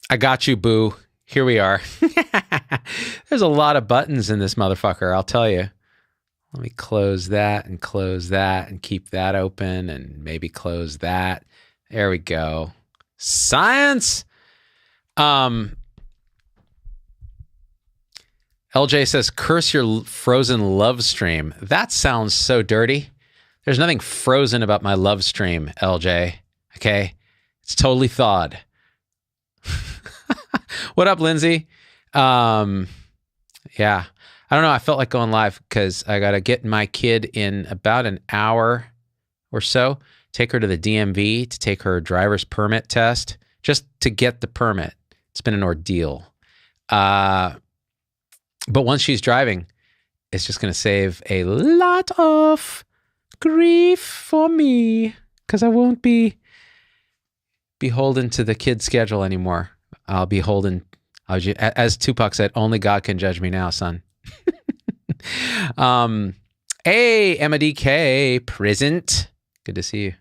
I got you, boo. Here we are. There's a lot of buttons in this motherfucker, I'll tell you. Let me close that and keep that open and maybe close that. There we go. Science. LJ says, curse your frozen love stream. That sounds so dirty. There's nothing frozen about my love stream, LJ. Okay? It's totally thawed. What up, Lindsay? Yeah. I don't know. I felt like going live because I got to get my kid in about an hour or so, take her to the DMV to take her driver's permit test, just to get the permit. It's been an ordeal. But once she's driving, it's just going to save a lot of grief for me because I won't be beholden to the kid's schedule anymore. I'll be holding, as Tupac said, only God can judge me now, son. Hey, Emma DK, present. Good to see you.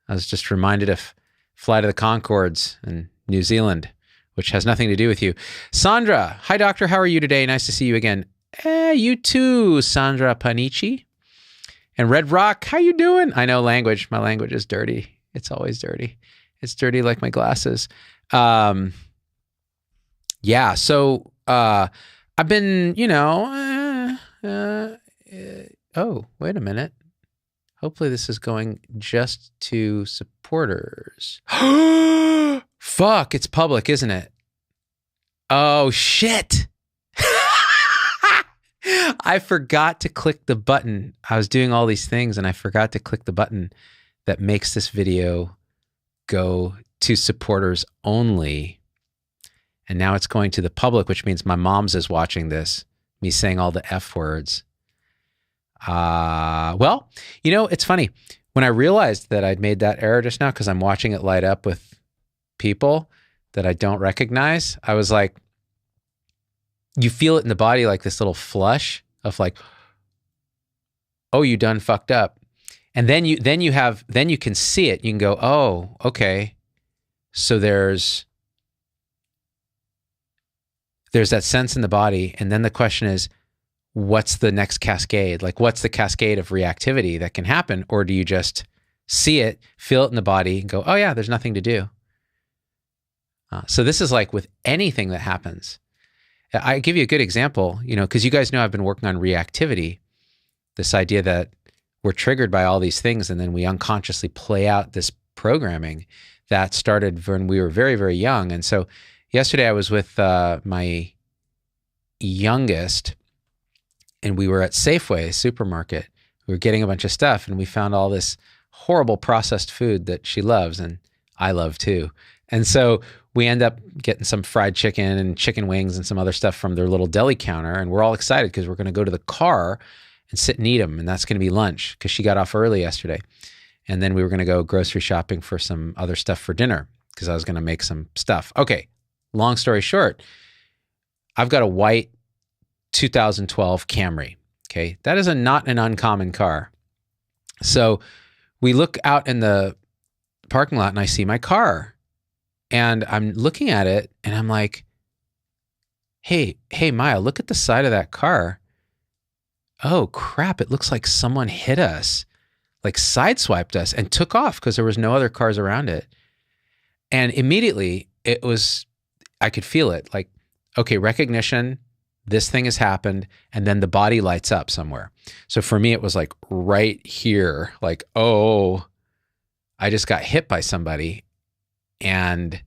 I was just reminded of Flight of the Conchords in New Zealand, which has nothing to do with you. Sandra, hi doctor, how are you today? Nice to see you again. You too, Sandra Panici. And Red Rock, how you doing? I know language. My language is dirty. It's always dirty. It's dirty like my glasses. Yeah, so I've been, oh, wait a minute. Hopefully this is going just to supporters. Fuck, it's public, isn't it? Oh, shit. I forgot to click the button. I was doing all these things and I forgot to click the button that makes this video go to supporters only. And now it's going to the public, which means my mom's is watching this, me saying all the F words. Well, it's funny. When I realized that I'd made that error just now, because I'm watching it light up with people that I don't recognize, I was like, you feel it in the body, like this little flush of like, oh, you done fucked up. And then you can see it. You can go, oh, okay. So there's that sense in the body. And then the question is, what's the next cascade? Like, what's the cascade of reactivity that can happen? Or do you just see it, feel it in the body, and go, oh yeah, there's nothing to do. So this is like with anything that happens. I give you a good example, because you guys know I've been working on reactivity, this idea that we're triggered by all these things and then we unconsciously play out this programming that started when we were very, very young. And so yesterday I was with my youngest and we were at Safeway supermarket. We were getting a bunch of stuff and we found all this horrible processed food that she loves and I love too. And so we end up getting some fried chicken and chicken wings and some other stuff from their little deli counter. And we're all excited because we're going to go to the car and sit and eat them. And that's going to be lunch because she got off early yesterday. And then we were going to go grocery shopping for some other stuff for dinner because I was going to make some stuff. Okay, long story short, I've got a white 2012 Camry. Okay, that is not an uncommon car. So we look out in the parking lot and I see my car. And I'm looking at it and I'm like, hey, Maya, look at the side of that car. Oh, crap. It looks like someone hit us, like sideswiped us and took off because there was no other cars around it. And immediately I could feel it like, okay, recognition, this thing has happened. And then the body lights up somewhere. So for me, it was like right here, like, oh, I just got hit by somebody. And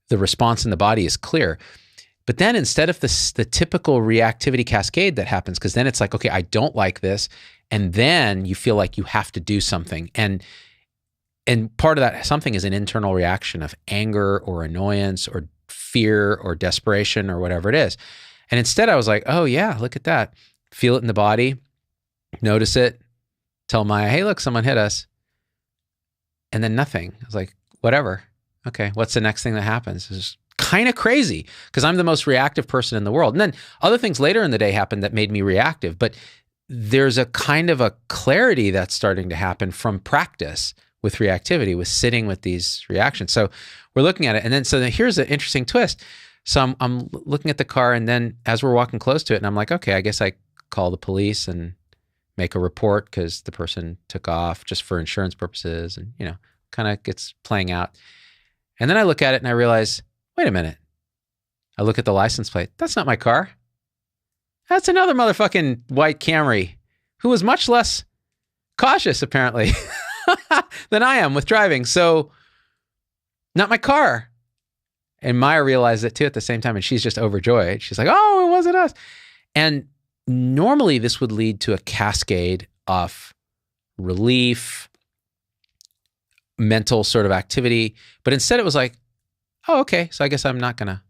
the response in the body is clear. But then instead of the typical reactivity cascade that happens, because then it's like, okay, I don't like this. And then you feel like you have to do something. And part of that something is an internal reaction of anger or annoyance or fear or desperation or whatever it is. And instead I was like, oh yeah, look at that. Feel it in the body, notice it, tell Maya, hey, look, someone hit us. And then nothing. I was like, whatever. Okay, what's the next thing that happens? It's kind of crazy because I'm the most reactive person in the world. And then other things later in the day happened that made me reactive. But there's a kind of a clarity that's starting to happen from practice with reactivity, with sitting with these reactions. So we're looking at it. And then, so then here's an interesting twist. So I'm looking at the car, and then as we're walking close to it, and I'm like, okay, I guess I call the police and make a report because the person took off just for insurance purposes, and, you know, kind of gets playing out. And then I look at it and I realize, wait a minute. I look at the license plate. That's not my car. That's another motherfucking white Camry who was much less cautious, apparently, than I am with driving. So, not my car. And Maya realized it too at the same time, and she's just overjoyed. She's like, oh, it wasn't us. And normally this would lead to a cascade of relief, mental sort of activity. But instead it was like, oh, okay, so I guess I'm not going to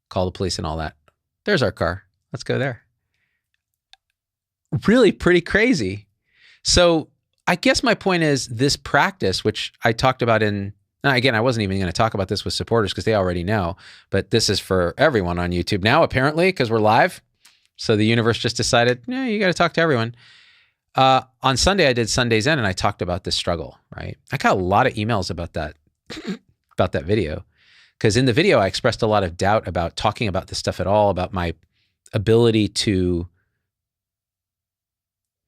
call the police and all that. There's our car. Let's go there. Really pretty crazy. So I guess my point is this practice, which I talked about now, again, I wasn't even going to talk about this with supporters because they already know, but this is for everyone on YouTube now, apparently, because we're live. So the universe just decided, yeah, you got to talk to everyone. On Sunday, I did Sunday's End, and I talked about this struggle, right? I got a lot of emails about that, about that video. Because in the video, I expressed a lot of doubt about talking about this stuff at all, about my ability to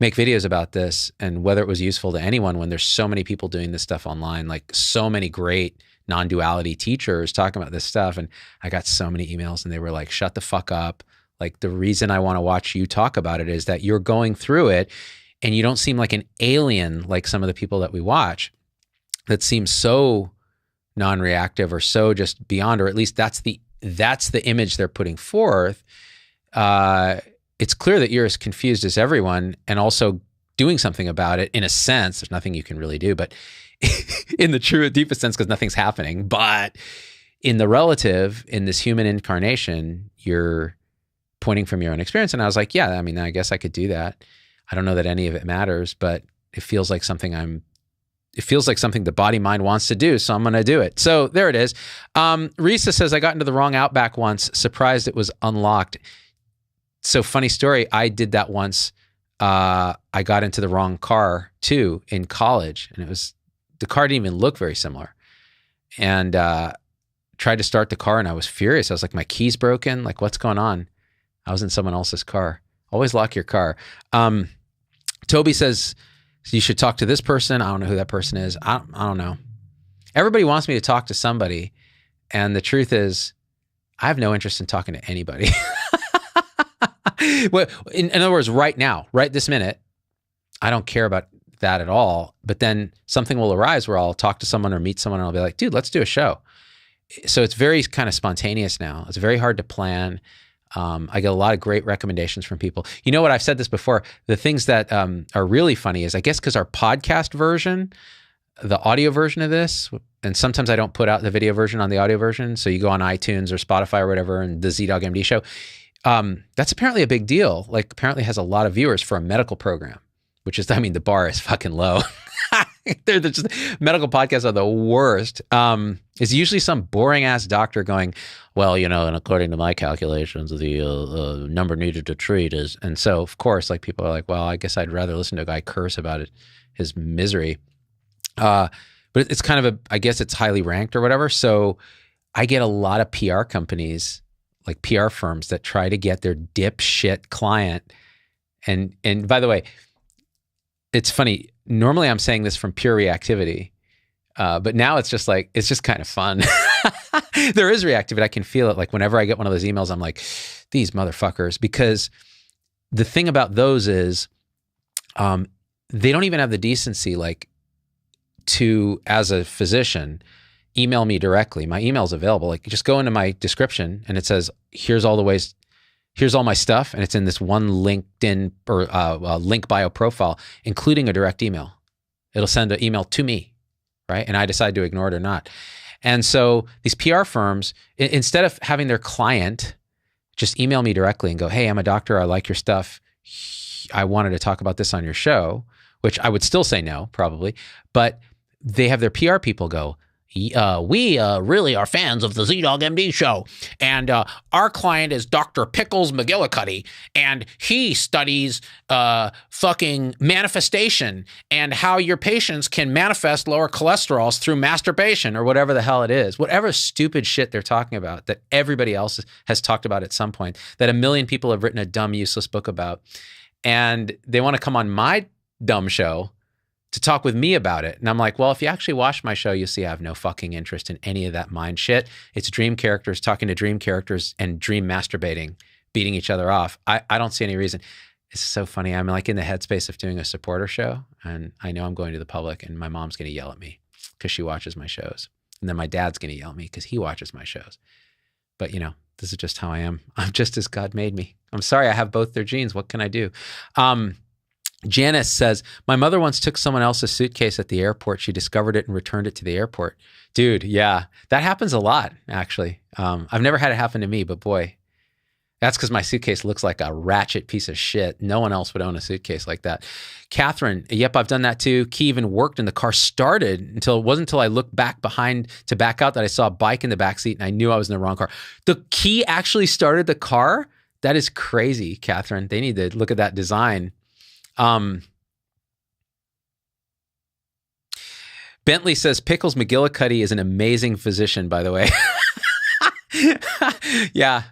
make videos about this and whether it was useful to anyone when there's so many people doing this stuff online, like so many great non-duality teachers talking about this stuff. And I got so many emails, and they were like, shut the fuck up. Like, the reason I want to watch you talk about it is that you're going through it and you don't seem like an alien like some of the people that we watch that seem so non-reactive or so just beyond, or at least that's the image they're putting forth. It's clear that you're as confused as everyone, and also doing something about it in a sense. There's nothing you can really do, but in the true deepest sense, because nothing's happening. But in the relative, in this human incarnation, you're pointing from your own experience. And I was like, yeah, I mean, I guess I could do that. I don't know that any of it matters, but it feels like something the body mind wants to do. So I'm going to do it. So there it is. Risa says, I got into the wrong Outback once, surprised it was unlocked. So funny story. I did that once. I got into the wrong car too in college, and the car didn't even look very similar, and tried to start the car, and I was furious. I was like, my key's broken. Like, what's going on? I was in someone else's car. Always lock your car. Toby says, you should talk to this person. I don't know who that person is. I don't know. Everybody wants me to talk to somebody. And the truth is, I have no interest in talking to anybody. Well, in other words, right now, right this minute, I don't care about that at all. But then something will arise where I'll talk to someone or meet someone, and I'll be like, dude, let's do a show. So it's very kind of spontaneous now. It's very hard to plan. I get a lot of great recommendations from people. You know what? I've said this before. The things that are really funny is, I guess, because our podcast version, the audio version of this, and sometimes I don't put out the video version on the audio version. So you go on iTunes or Spotify or whatever, and the ZDogg MD show. That's apparently a big deal. Like, apparently has a lot of viewers for a medical program, which is, I mean, the bar is fucking low. They're just, medical podcasts are the worst. It's usually some boring ass doctor going, well, you know, and according to my calculations, the number needed to treat is, and so of course, like, people are like, well, I guess I'd rather listen to a guy curse about it, his misery. But it's kind of I guess it's highly ranked or whatever. So I get a lot of PR companies, like PR firms, that try to get their dipshit client. And by the way, it's funny. Normally I'm saying this from pure reactivity, but now it's just like, it's just kind of fun. There is reactivity. I can feel it. Like, whenever I get one of those emails, I'm like, these motherfuckers. Because the thing about those is, they don't even have the decency, like, to, as a physician, email me directly. My email's available. Like, just go into my description, and it says, here's all my stuff, and it's in this one LinkedIn or link bio profile, including a direct email. It'll send an email to me, right? And I decide to ignore it or not. And so these PR firms, instead of having their client just email me directly and go, hey, I'm a doctor, I like your stuff, I wanted to talk about this on your show, which I would still say no, probably, but they have their PR people go, we really are fans of the Z-Dog MD show. And our client is Dr. Pickles McGillicuddy. And he studies fucking manifestation and how your patients can manifest lower cholesterols through masturbation or whatever the hell it is. Whatever stupid shit they're talking about that everybody else has talked about at some point, that a million people have written a dumb, useless book about. And they want to come on my dumb show to talk with me about it. And I'm like, well, if you actually watch my show, you'll see I have no fucking interest in any of that mind shit. It's dream characters talking to dream characters and dream masturbating, beating each other off. I don't see any reason. It's so funny. I'm like in the headspace of doing a supporter show, and I know I'm going to the public, and my mom's going to yell at me because she watches my shows. And then my dad's going to yell at me because he watches my shows. But, you know, this is just how I am. I'm just as God made me. I'm sorry I have both their genes. What can I do? Janice says, my mother once took someone else's suitcase at the airport. She discovered it and returned it to the airport. Dude, yeah, that happens a lot, actually. I've never had it happen to me, but boy, that's because my suitcase looks like a ratchet piece of shit. No one else would own a suitcase like that. Catherine, yep, I've done that too. Key even worked and the car started until it wasn't until I looked back behind to back out that I saw a bike in the backseat and I knew I was in the wrong car. The key actually started the car? That is crazy, Catherine. They need to look at that design. Bentley says, Pickles McGillicuddy is an amazing physician, by the way. Yeah.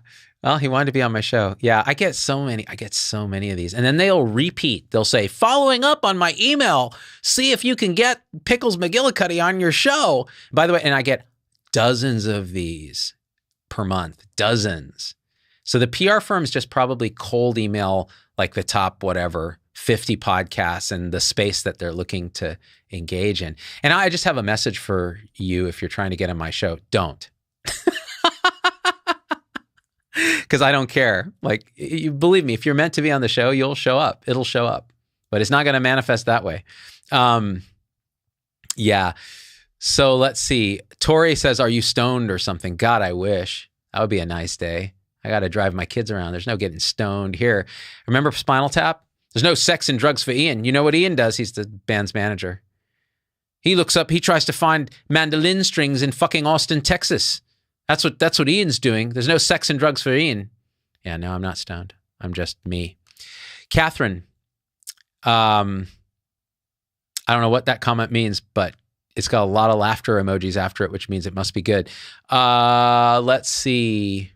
Well, he wanted to be on my show. Yeah, I get so many of these. And then they'll repeat. They'll say, following up on my email, see if you can get Pickles McGillicuddy on your show. By the way, and I get dozens of these per month, dozens. So the PR firms just probably cold email like the top, whatever, 50 podcasts and the space that they're looking to engage in. And I just have a message for you if you're trying to get on my show. Don't. Because I don't care. Like, you believe me, if you're meant to be on the show, you'll show up. It'll show up. But it's not going to manifest that way. Yeah. So let's see. Tori says, are you stoned or something? God, I wish. That would be a nice day. I got to drive my kids around. There's no getting stoned here. Remember Spinal Tap? There's no sex and drugs for Ian. You know what Ian does? He's the band's manager. He looks up, he tries to find mandolin strings in fucking Austin, Texas. That's what Ian's doing. There's no sex and drugs for Ian. Yeah, no, I'm not stoned. I'm just me. Catherine, I don't know what that comment means, but it's got a lot of laughter emojis after it, which means it must be good. Let's see.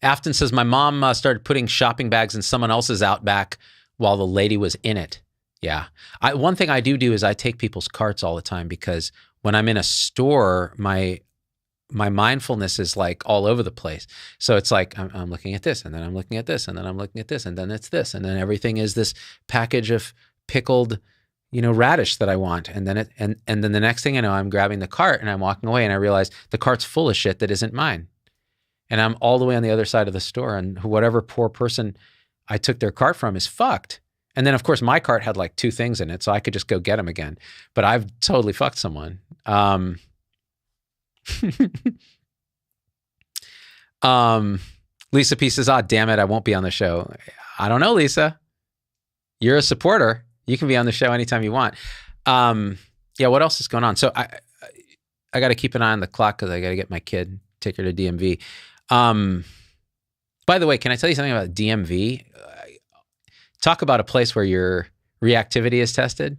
Afton says, my mom started putting shopping bags in someone else's Outback while the lady was in it. Yeah. One thing I do is I take people's carts all the time because when I'm in a store, my mindfulness is like all over the place. So it's like, I'm looking at this and then I'm looking at this and then I'm looking at this and then it's this. And then everything is this package of pickled, radish that I want. And then and then the next thing I know, I'm grabbing the cart and I'm walking away and I realize the cart's full of shit that isn't mine. And I'm all the way on the other side of the store and whatever poor person I took their cart from is fucked. And then, of course, my cart had like 2 things in it, so I could just go get them again. But I've totally fucked someone. Lisa P says, damn it, I won't be on the show. I don't know, Lisa. You're a supporter. You can be on the show anytime you want. Yeah, what else is going on? So I got to keep an eye on the clock because I got to get my kid, take her to DMV. By the way, can I tell you something about DMV? Talk about a place where your reactivity is tested.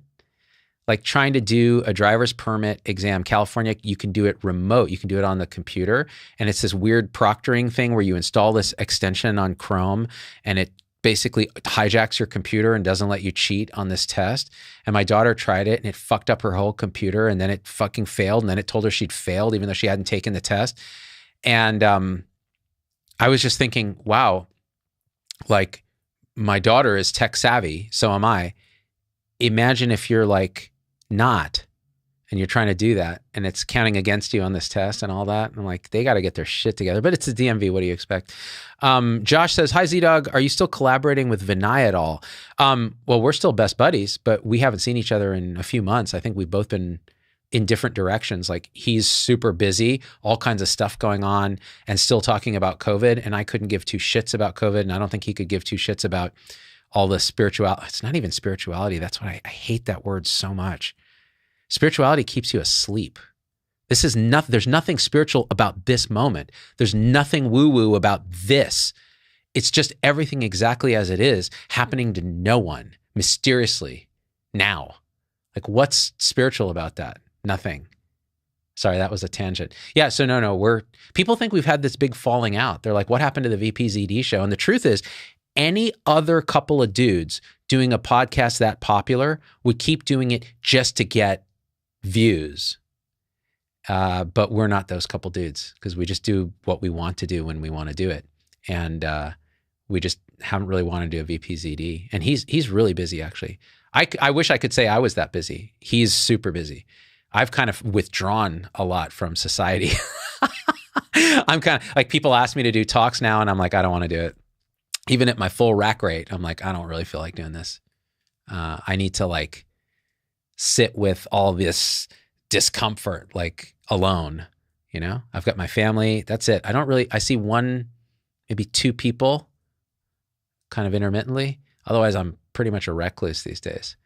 Like trying to do a driver's permit exam. California, you can do it remote. You can do it on the computer. And it's this weird proctoring thing where you install this extension on Chrome and it basically hijacks your computer and doesn't let you cheat on this test. And my daughter tried it and it fucked up her whole computer and then it fucking failed. And then it told her she'd failed even though she hadn't taken the test. And I was just thinking, wow, like my daughter is tech savvy, so am I. Imagine if you're like not, and you're trying to do that, and it's counting against you on this test and all that. And I'm like, they got to get their shit together. But it's a DMV. What do you expect? Josh says, hi, Z-Dog. Are you still collaborating with Vinay at all? Well, we're still best buddies, but we haven't seen each other in a few months. I think we've both been in different directions. Like he's super busy, all kinds of stuff going on and still talking about COVID. And I couldn't give 2 shits about COVID. And I don't think he could give 2 shits about all the spirituality. It's not even spirituality. That's what I hate that word so much. Spirituality keeps you asleep. This is nothing. There's nothing spiritual about this moment. There's nothing woo-woo about this. It's just everything exactly as it is, happening to no one, mysteriously, now. Like, what's spiritual about that? Nothing. Sorry, that was a tangent. Yeah, so no, people think we've had this big falling out. They're like, what happened to the VPZD show? And the truth is, any other couple of dudes doing a podcast that popular would keep doing it just to get views. But we're not those couple dudes, because we just do what we want to do when we want to do it. And we just haven't really wanted to do a VPZD. And he's really busy, actually. I wish I could say I was that busy. He's super busy. I've kind of withdrawn a lot from society. I'm kind of like, people ask me to do talks now, and I'm like, I don't want to do it. Even at my full rack rate, I'm like, I don't really feel like doing this. I need to like sit with all this discomfort, like alone, you know? I've got my family. That's it. I see one, maybe two people kind of intermittently. Otherwise, I'm pretty much a recluse these days.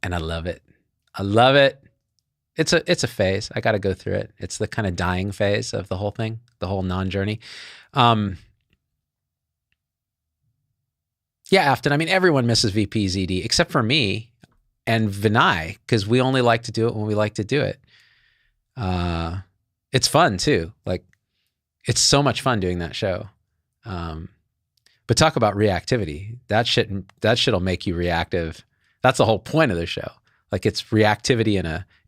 And I love it. I love it. It's a phase. I got to go through it. It's the kind of dying phase of the whole thing, the whole non-journey. Yeah, Afton, I mean, everyone misses VPZD except for me and Vinay, because we only like to do it when we like to do it. It's fun too. Like, it's so much fun doing that show. But talk about reactivity. That shit'll make you reactive. That's the whole point of the show. Like, it's reactivity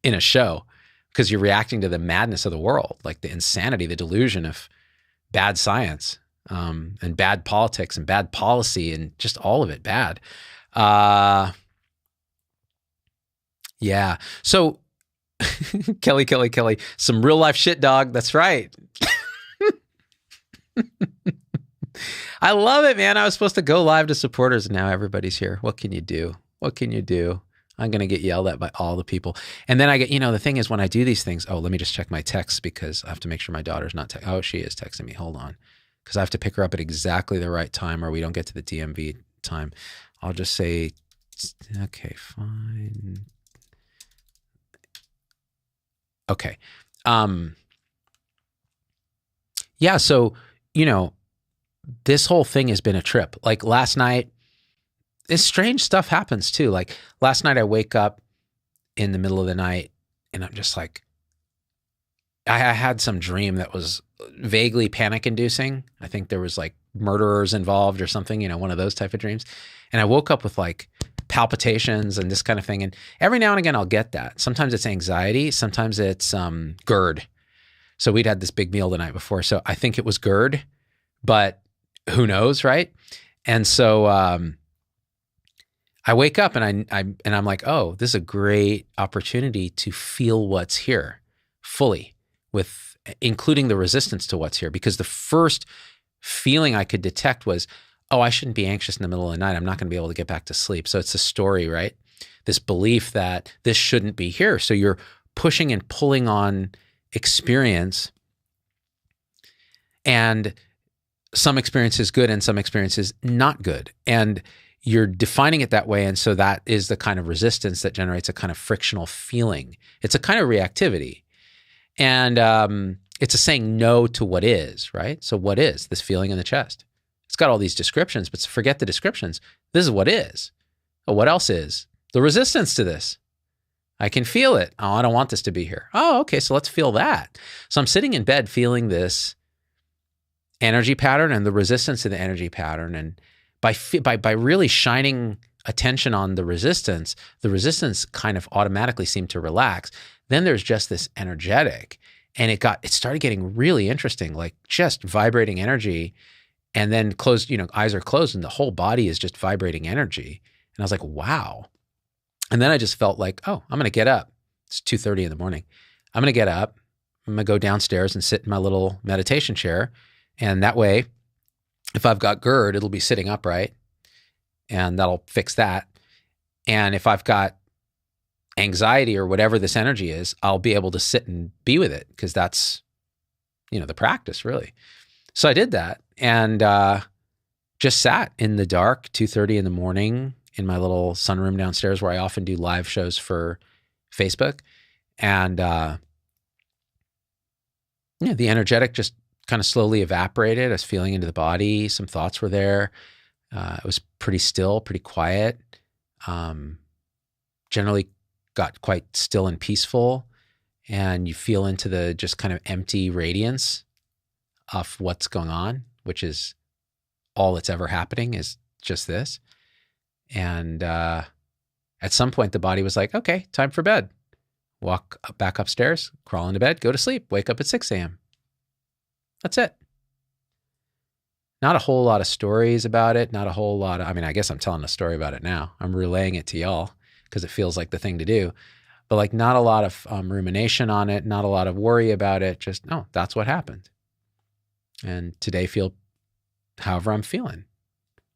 in a show, because you're reacting to the madness of the world, like the insanity, the delusion of bad science, and bad politics and bad policy and just all of it bad. Yeah. So Kelly, some real life shit, dog. That's right. I love it, man. I was supposed to go live to supporters, and now everybody's here. What can you do? What can you do? I'm going to get yelled at by all the people. And then I get, the thing is, when I do these things, let me just check my texts, because I have to make sure my daughter's not texting. Oh, she is texting me. Hold on. Because I have to pick her up at exactly the right time, or we don't get to the DMV time. I'll just say, okay, fine. Okay. Yeah, so, this whole thing has been a trip. Like, last night, this strange stuff happens too. Like, last night I wake up in the middle of the night, and I'm just like, I had some dream that was vaguely panic inducing. I think there was like murderers involved or something, one of those type of dreams. And I woke up with like palpitations and this kind of thing. And every now and again, I'll get that. Sometimes it's anxiety. Sometimes it's GERD. So we'd had this big meal the night before. So I think it was GERD, but who knows, right? And so I wake up and I'm like, oh, this is a great opportunity to feel what's here fully, with including the resistance to what's here. Because the first feeling I could detect was, oh, I shouldn't be anxious in the middle of the night. I'm not going to be able to get back to sleep. So it's a story, right? This belief that this shouldn't be here. So you're pushing and pulling on experience, and some experience is good and some experience is not good. And you're defining it that way. And so that is the kind of resistance that generates a kind of frictional feeling. It's a kind of reactivity. And it's a saying no to what is, right? So what is this feeling in the chest? It's got all these descriptions, but forget the descriptions. This is what is. Oh, what else is? The resistance to this. I can feel it. Oh, I don't want this to be here. Oh, okay, so let's feel that. So I'm sitting in bed feeling this energy pattern and the resistance to the energy pattern. And by really shining attention on the resistance kind of automatically seemed to relax. Then there's just this energetic, and it started getting really interesting, like just vibrating energy. And then eyes are closed and the whole body is just vibrating energy. And I was like, wow. And then I just felt like, oh, I'm going to get up. It's 2:30 in the morning. I'm going to get up. I'm going to go downstairs and sit in my little meditation chair. And that way, if I've got GERD, it'll be sitting upright, and that'll fix that. And if I've got anxiety or whatever this energy is, I'll be able to sit and be with it, because that's, the practice, really. So I did that, and just sat in the dark, 2:30 in the morning, in my little sunroom downstairs where I often do live shows for Facebook. And yeah, the energetic just kind of slowly evaporated. I was feeling into the body. Some thoughts were there. It was pretty still, pretty quiet. Generally got quite still and peaceful. And you feel into the just kind of empty radiance of what's going on, which is all that's ever happening is just this. And at some point, the body was like, okay, time for bed. Walk back upstairs, crawl into bed, go to sleep, wake up at 6 a.m. That's it. Not a whole lot of stories about it. Not a whole lot of, I mean, I guess I'm telling a story about it now. I'm relaying it to y'all because it feels like the thing to do. But like not a lot of rumination on it, not a lot of worry about it. Just, no, that's what happened. And today feel however I'm feeling,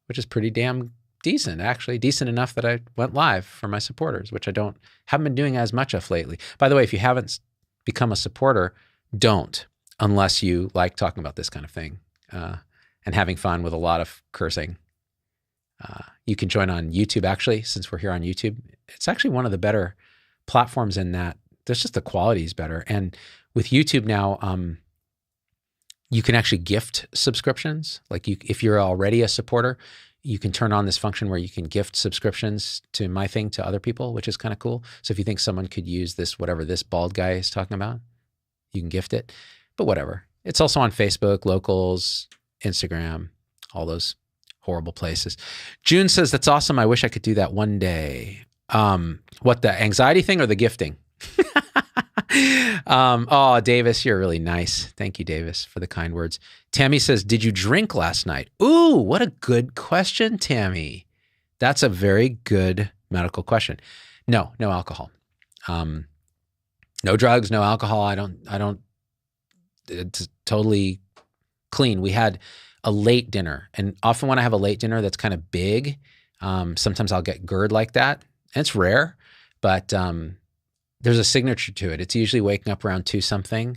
which is pretty damn decent, actually. Decent enough that I went live for my supporters, which haven't been doing as much of lately. By the way, if you haven't become a supporter, don't, unless you like talking about this kind of thing and having fun with a lot of cursing. You can join on YouTube, actually, since we're here on YouTube. It's actually one of the better platforms in that. There's just the quality is better. And with YouTube now, you can actually gift subscriptions. Like if you're already a supporter, you can turn on this function where you can gift subscriptions to my thing to other people, which is kind of cool. So if you think someone could use this, whatever this bald guy is talking about, you can gift it. But whatever. It's also on Facebook, Locals, Instagram, all those horrible places. June says, that's awesome. I wish I could do that one day. What, the anxiety thing or the gifting? Oh, Davis, you're really nice. Thank you, Davis, for the kind words. Tammy says, did you drink last night? Ooh, what a good question, Tammy. That's a very good medical question. No alcohol. No drugs, no alcohol. I don't, it's totally clean. We had a late dinner, and often when I have a late dinner that's kind of big, sometimes I'll get GERD like that. And it's rare, but there's a signature to it. It's usually waking up around 2 something.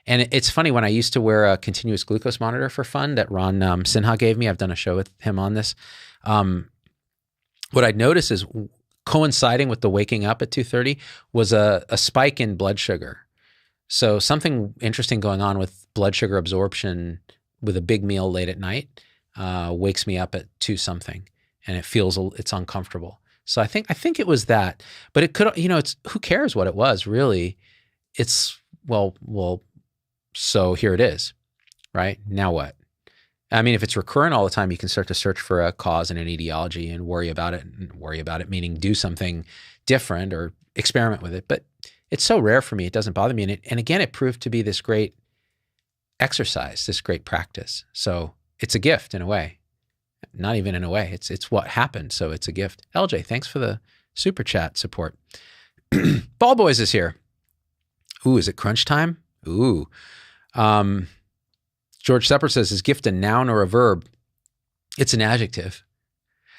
And it's funny, when I used to wear a continuous glucose monitor for fun that Ron Sinha gave me, I've done a show with him on this. What I'd notice is coinciding with the waking up at 2:30 was a spike in blood sugar. So something interesting going on with blood sugar absorption with a big meal late at night wakes me up at 2 something, and it's uncomfortable. So I think it was that, but it could, it's, who cares what it was really? It's, well, so here it is, right? Now what? I mean, if it's recurrent all the time, you can start to search for a cause and an etiology and worry about it, meaning do something different or experiment with it. But it's so rare for me. It doesn't bother me. And again, it proved to be this great exercise, this great practice. So it's a gift in a way. Not even in a way. It's what happened. So it's a gift. LJ, thanks for the super chat support. Ball Boys is here. Ooh, is it crunch time? Ooh. George Sepper says, is gift a noun or a verb? It's an adjective.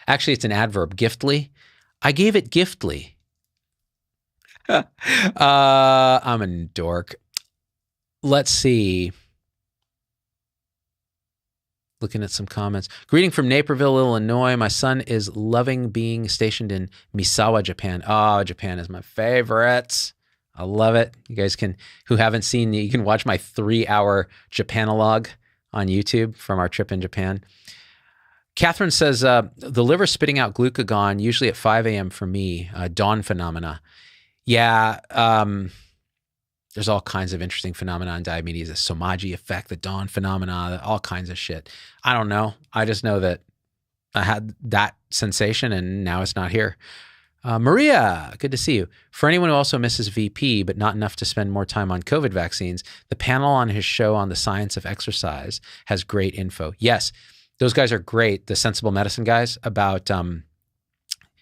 Actually, it's an adverb. Giftly. I gave it giftly. I'm a dork. Let's see. Looking at some comments. Greeting from Naperville, Illinois. My son is loving being stationed in Misawa, Japan. Oh, Japan is my favorite. I love it. You guys who haven't seen, you can watch my 3-hour Japanologue on YouTube from our trip in Japan. Catherine says, the liver spitting out glucagon, usually at 5 a.m. for me, dawn phenomena. Yeah, there's all kinds of interesting phenomena in diabetes, the Somogyi effect, the dawn phenomena, all kinds of shit. I don't know. I just know that I had that sensation and now it's not here. Maria, good to see you. For anyone who also misses VP, but not enough to spend more time on COVID vaccines, the panel on his show on the science of exercise has great info. Yes, those guys are great. The Sensible Medicine guys, about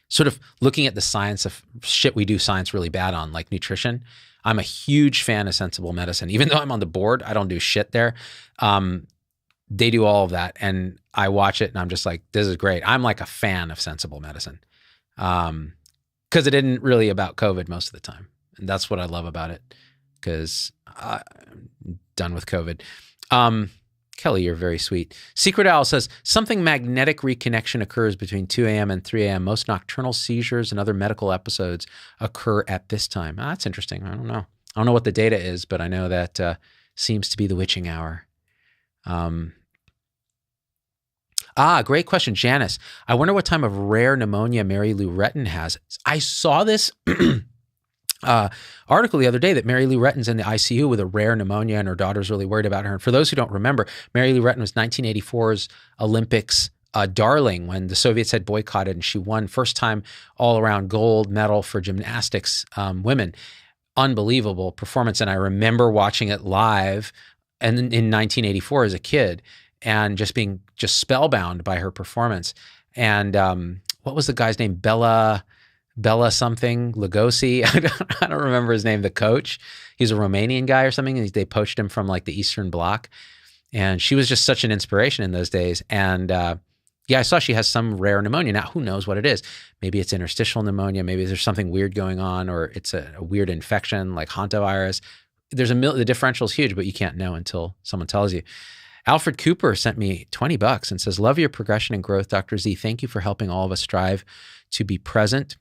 sort of looking at the science of shit we do science really bad on, like nutrition. I'm a huge fan of Sensible Medicine. Even though I'm on the board, I don't do shit there. They do all of that. And I watch it and I'm just like, this is great. I'm like a fan of Sensible Medicine. Because it isn't really about COVID most of the time. And that's what I love about it, because I'm done with COVID. Kelly, you're very sweet. Secret Owl says, something magnetic reconnection occurs between 2 a.m. and 3 a.m. Most nocturnal seizures and other medical episodes occur at this time. That's interesting. I don't know. I don't know what the data is, but I know that seems to be the witching hour. Great question. Janice, I wonder what time of rare pneumonia Mary Lou Retton has. I saw this article the other day that Mary Lou Retton's in the ICU with a rare pneumonia and her daughter's really worried about her. And for those who don't remember, Mary Lou Retton was 1984's Olympics darling when the Soviets had boycotted, and she won first time all around gold medal for gymnastics women. Unbelievable performance. And I remember watching it live and in 1984 as a kid and just being spellbound by her performance. And what was the guy's name? Bella something, Lugosi. I don't remember his name, the coach. He's a Romanian guy or something. And they poached him from like the Eastern Bloc. And she was just such an inspiration in those days. And I saw she has some rare pneumonia. Now, who knows what it is? Maybe it's interstitial pneumonia. Maybe there's something weird going on, or it's a weird infection like hantavirus. The differential is huge, but you can't know until someone tells you. Alfred Cooper sent me $20 and says, love your progression and growth, Dr. Z. Thank you for helping all of us strive to be present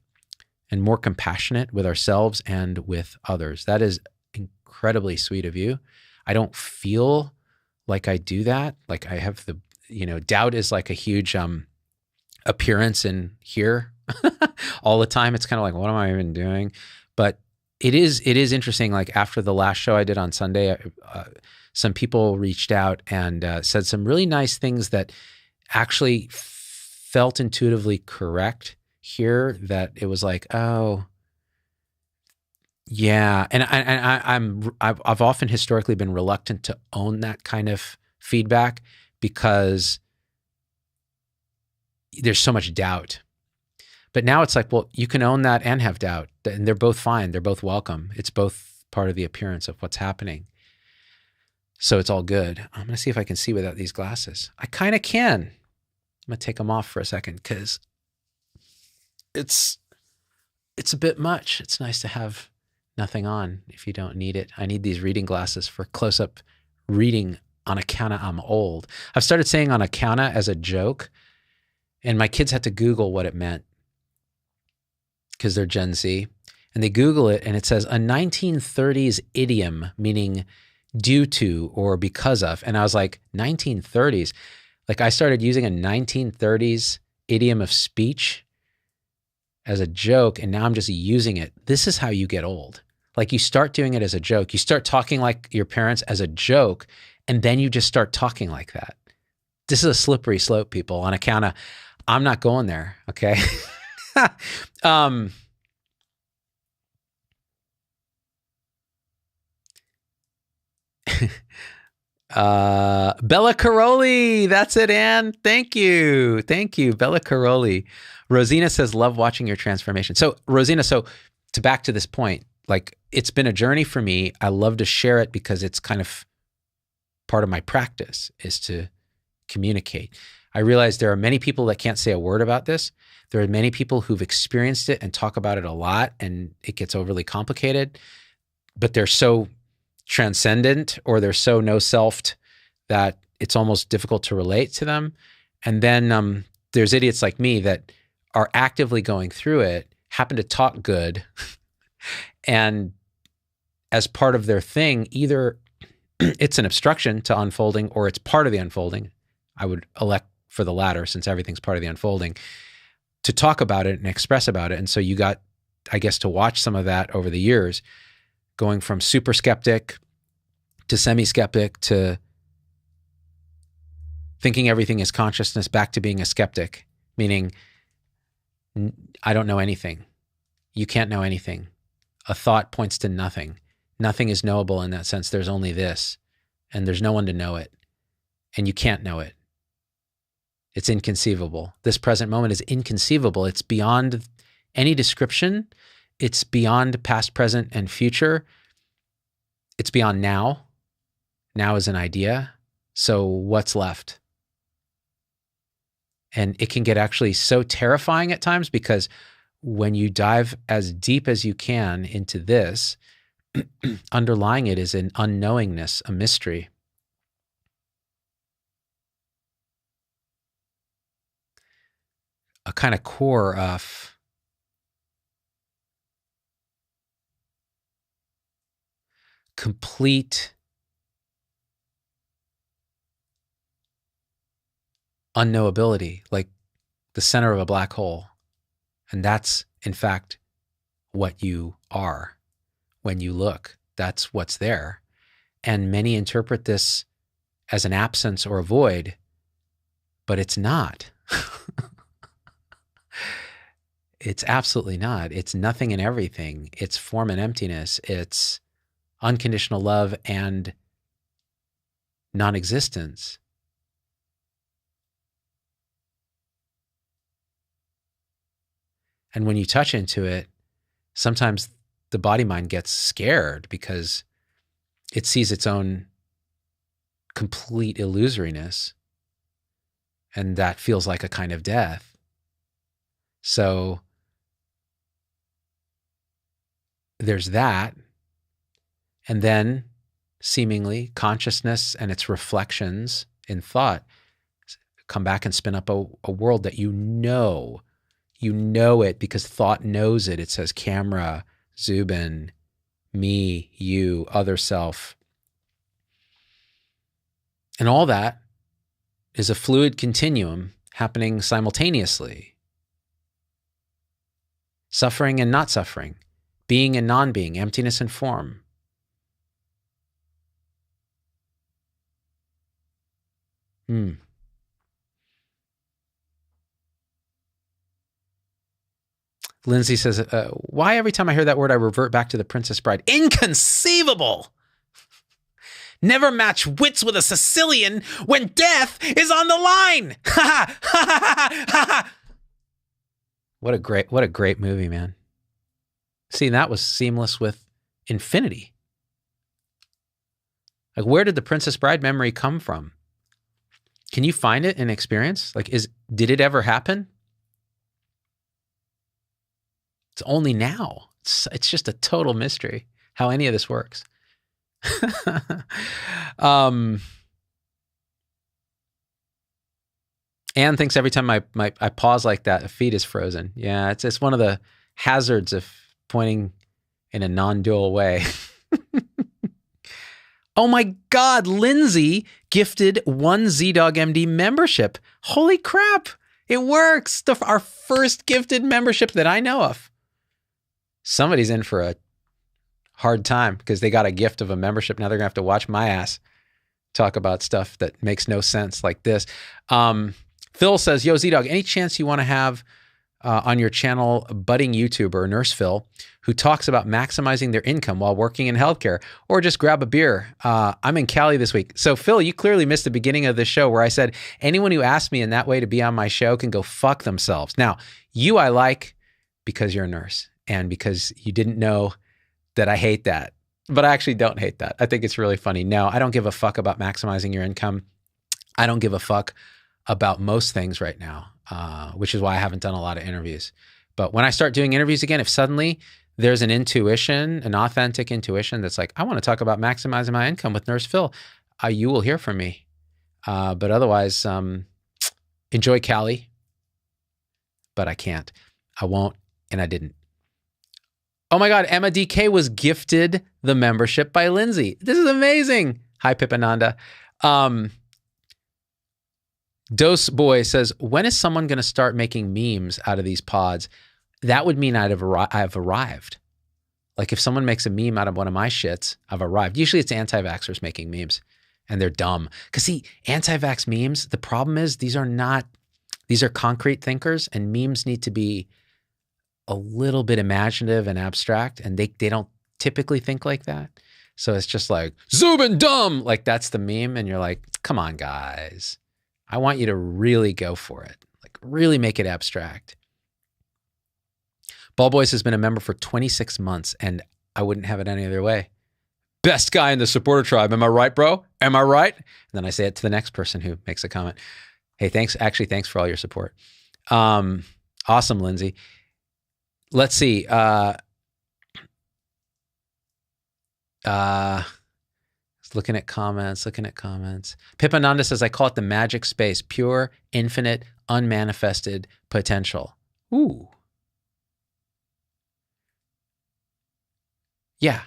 and more compassionate with ourselves and with others. That is incredibly sweet of you. I don't feel like I do that. Like I have doubt is like a huge appearance in here all the time. It's kind of like, what am I even doing? But it is interesting. Like after the last show I did on Sunday, some people reached out and said some really nice things that actually felt intuitively correct here, that it was like, oh, yeah. And I've often historically been reluctant to own that kind of feedback because there's so much doubt. But now it's like, well, you can own that and have doubt, and they're both fine. They're both welcome. It's both part of the appearance of what's happening. So it's all good. I'm going to see if I can see without these glasses. I kind of can. I'm going to take them off for a second because it's a bit much. It's nice to have nothing on if you don't need it. I need these reading glasses for close-up reading on account of I'm old. I've started saying on account of as a joke, and my kids had to Google what it meant because they're Gen Z. And they Google it, and it says a 1930s idiom meaning due to or because of. And I was like, 1930s? Like I started using a 1930s idiom of speech as a joke, and now I'm just using it. This is how you get old. Like you start doing it as a joke. You start talking like your parents as a joke, and then you just start talking like that. This is a slippery slope, people, on account of I'm not going there, okay? Bella Caroli, that's it, Ann. Thank you, Bella Caroli. Rosina says, love watching your transformation. So Rosina, to back to this point, like it's been a journey for me. I love to share it because it's kind of part of my practice is to communicate. I realize there are many people that can't say a word about this. There are many people who've experienced it and talk about it a lot, and it gets overly complicated, but they're so transcendent or they're so no-selfed that it's almost difficult to relate to them. And then there's idiots like me that are actively going through it, happen to talk good, and as part of their thing, either it's an obstruction to unfolding or it's part of the unfolding. I would elect for the latter since everything's part of the unfolding, to talk about it and express about it. And so you got, I guess, to watch some of that over the years, going from super skeptic to semi-skeptic to thinking everything is consciousness back to being a skeptic, meaning I don't know anything. You can't know anything. A thought points to nothing. Nothing is knowable in that sense. There's only this, and there's no one to know it, and you can't know it. It's inconceivable. This present moment is inconceivable. It's beyond any description. It's beyond past, present, and future. It's beyond now. Now is an idea. So what's left? And it can get actually so terrifying at times because when you dive as deep as you can into this, underlying it is an unknowingness, a mystery. a kind of core of complete unknowability, like the center of a black hole. And that's, in fact, what you are when you look. That's what's there. And many interpret this as an absence or a void, but it's not. It's absolutely not. It's nothing and everything. It's form and emptiness. It's unconditional love and non-existence. And when you touch into it, sometimes the body-mind gets scared because it sees its own complete illusoriness, and that feels like a kind of death. So there's that. And then seemingly consciousness and its reflections in thought come back and spin up a world that you know it because thought knows it. It says camera, Zubin, me, you, other self. And all that is a fluid continuum happening simultaneously. Suffering and not suffering, being and non-being, emptiness and form. Lindsay says, why every time I hear that word, I revert back to the Princess Bride? Inconceivable! Never match wits with a Sicilian when death is on the line! Ha ha! What a great movie, man. See, that was seamless with infinity. Like, where did the Princess Bride memory come from? Can you find it in experience? Like, did it ever happen? It's only now. It's just a total mystery how any of this works. Anne thinks every time I pause like that, a feed is frozen. Yeah, it's one of the hazards of pointing in a non-dual way. Oh my God, Lindsay gifted 1 ZDoggMD membership. Holy crap, it works. Our first gifted membership that I know of. Somebody's in for a hard time because they got a gift of a membership. Now they're gonna have to watch my ass talk about stuff that makes no sense like this. Phil says, yo, ZDogg, any chance you want to have on your channel a budding YouTuber, Nurse Phil, who talks about maximizing their income while working in healthcare, or just grab a beer? I'm in Cali this week. So Phil, you clearly missed the beginning of the show where I said, anyone who asked me in that way to be on my show can go fuck themselves. Now, you I like because you're a nurse and because you didn't know that I hate that. But I actually don't hate that. I think it's really funny. No, I don't give a fuck about maximizing your income. I don't give a fuck about most things right now, which is why I haven't done a lot of interviews. But when I start doing interviews again, if suddenly there's an intuition, an authentic intuition that's like, I want to talk about maximizing my income with Nurse Phil, you will hear from me. But otherwise, enjoy Cali, but I can't. I won't, and I didn't. Oh my God, Emma DK was gifted the membership by Lindsay. This is amazing. Hi, Pipananda. Dose Boy says, when is someone going to start making memes out of these pods? That would mean I've arrived. Like if someone makes a meme out of one of my shits, I've arrived. Usually it's anti-vaxxers making memes and they're dumb. Because see, anti-vax memes, the problem is these are concrete thinkers and memes need to be a little bit imaginative and abstract, and they don't typically think like that. So it's just like, Zubin dumb! Like that's the meme, and you're like, come on, guys. I want you to really go for it. Like really make it abstract. Ball Boys has been a member for 26 months, and I wouldn't have it any other way. Best guy in the supporter tribe. Am I right, bro? Am I right? And then I say it to the next person who makes a comment. Hey, thanks. Actually, thanks for all your support. Awesome, Lindsay. Let's see. Let's Looking at comments, Pipananda says, I call it the magic space, pure, infinite, unmanifested potential. Ooh. Yeah,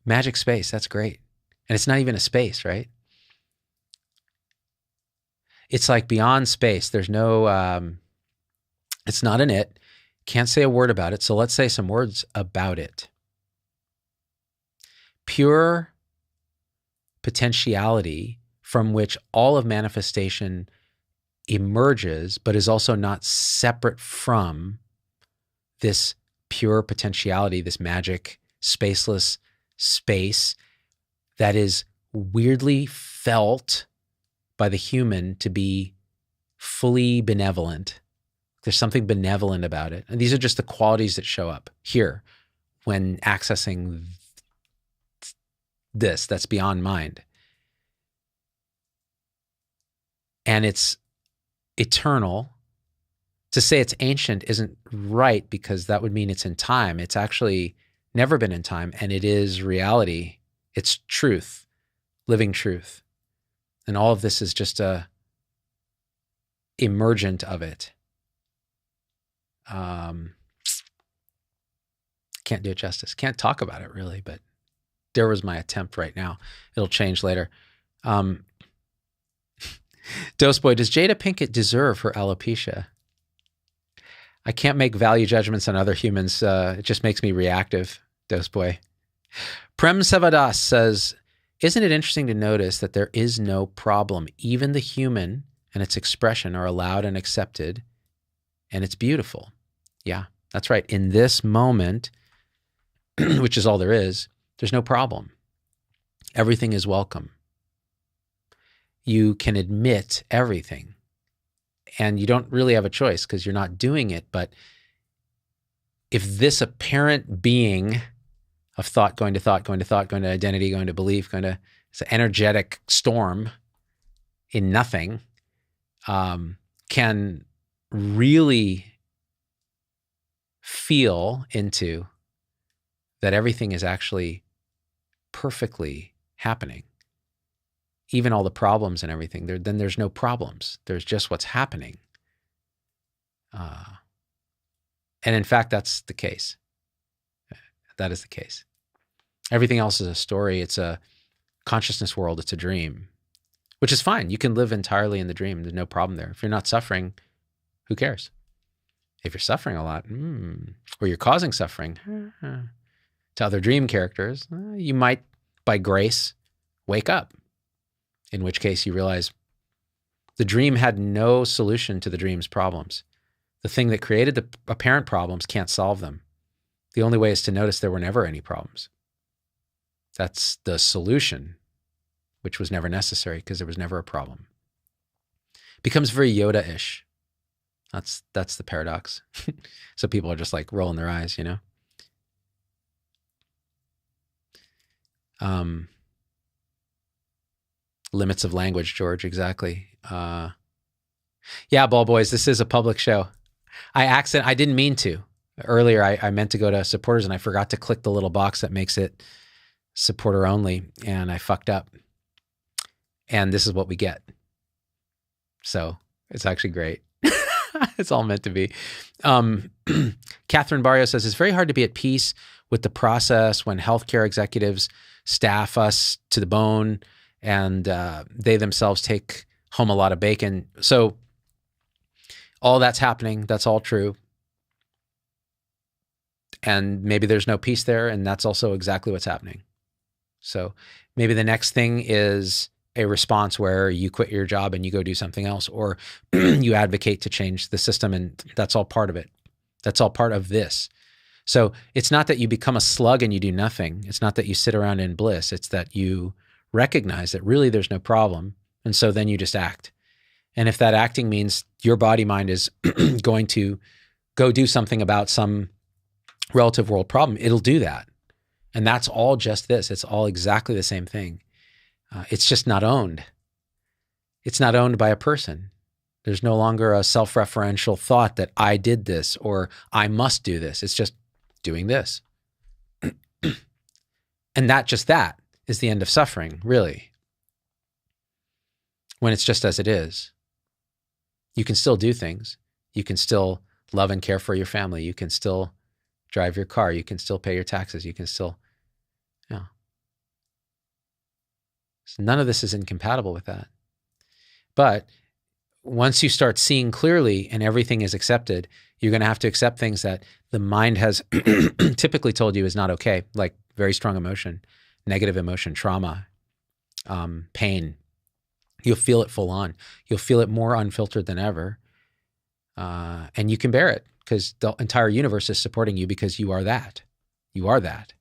magic space, that's great. And it's not even a space, right? It's like beyond space. There's no, it's not an it. Can't say a word about it. So let's say some words about it. Pure potentiality from which all of manifestation emerges, but is also not separate from this pure potentiality, this magic, spaceless space that is weirdly felt by the human to be fully benevolent. There's something benevolent about it. And these are just the qualities that show up here when accessing this that's beyond mind. And it's eternal. To say it's ancient isn't right because that would mean it's in time. It's actually never been in time, and it is reality. It's truth, living truth. And all of this is just a emergent of it. Can't do it justice. Can't talk about it really, but there was my attempt right now. It'll change later. Doseboy, does Jada Pinkett deserve her alopecia? I can't make value judgments on other humans. It just makes me reactive, Doseboy. Prem Sevadas says, isn't it interesting to notice that there is no problem? Even the human and its expression are allowed and accepted, and it's beautiful. Yeah, that's right. In this moment, which is all there is, there's no problem. Everything is welcome. You can admit everything. And you don't really have a choice because you're not doing it. But if this apparent being of thought, going to thought, going to thought, going to identity, going to belief, it's an energetic storm in nothing, can really feel into that everything is actually perfectly happening. Even all the problems and everything, then there's no problems. There's just what's happening. And in fact, that's the case. That is the case. Everything else is a story. It's a consciousness world. It's a dream, which is fine. You can live entirely in the dream. There's no problem there. If you're not suffering, who cares? If you're suffering a lot, or you're causing suffering to other dream characters, you might, by grace, wake up. In which case you realize the dream had no solution to the dream's problems. The thing that created the apparent problems can't solve them. The only way is to notice there were never any problems. That's the solution, which was never necessary because there was never a problem. Becomes very Yoda-ish. That's the paradox. So people are just like rolling their eyes, you know? Limits of language, George, exactly. Yeah, ball boys, this is a public show. I didn't mean to. Earlier, I meant to go to supporters and I forgot to click the little box that makes it supporter only, and I fucked up. And this is what we get. So it's actually great. It's all meant to be. Catherine Barrio says, it's very hard to be at peace with the process when healthcare executives staff us to the bone and they themselves take home a lot of bacon. So all that's happening, that's all true. And maybe there's no peace there, and that's also exactly what's happening. So maybe the next thing is a response where you quit your job and you go do something else, or you advocate to change the system, and that's all part of it. That's all part of this. So it's not that you become a slug and you do nothing. It's not that you sit around in bliss. It's that you recognize that really there's no problem, and so then you just act. And if that acting means your body mind is going to go do something about some relative world problem, it'll do that. And that's all just this. It's all exactly the same thing. It's just not owned. It's not owned by a person. There's no longer a self-referential thought that I did this or I must do this. It's just doing this. And that is the end of suffering, really. when it's just as it is. You can still do things. You can still love and care for your family. You can still drive your car. You can still pay your taxes. You can still, yeah. So none of this is incompatible with that. But once you start seeing clearly and everything is accepted, you're going to have to accept things that the mind has typically told you is not okay, like very strong emotion, negative emotion, trauma, pain. You'll feel it full on. You'll feel it more unfiltered than ever. And you can bear it because the entire universe is supporting you because you are that. You are that.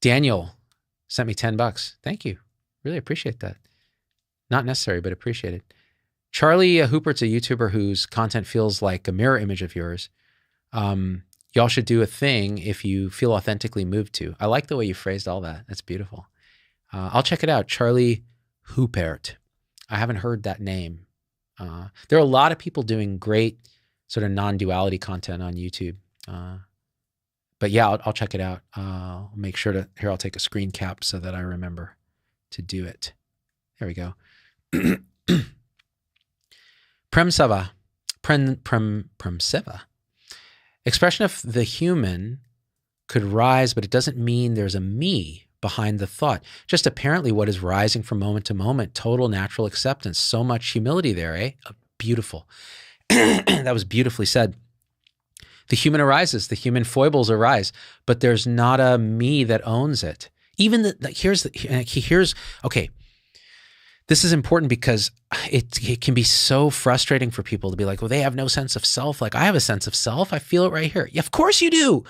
Daniel sent me $10. Thank you. Really appreciate that. Not necessary, but appreciate it. Charlie Hoopert's a YouTuber whose content feels like a mirror image of yours. Y'all should do a thing if you feel authentically moved to. I like the way you phrased all that. That's beautiful. I'll check it out. Charlie Hoopert. I haven't heard that name. There are a lot of people doing great sort of non-duality content on YouTube. But yeah, I'll check it out. I'll make sure to, here, I'll take a screen cap so that I remember to do it. There we go. Premseva. Premseva. Expression of the human could rise, but it doesn't mean there's a me behind the thought. Just apparently what is rising from moment to moment, total natural acceptance. So much humility there, eh? Beautiful. That was beautifully said. The human arises, the human foibles arise, but there's not a me that owns it. Even here's, okay, this is important because it can be so frustrating for people to be like, well, they have no sense of self. Like, I have a sense of self. I feel it right here. Yeah, of course you do.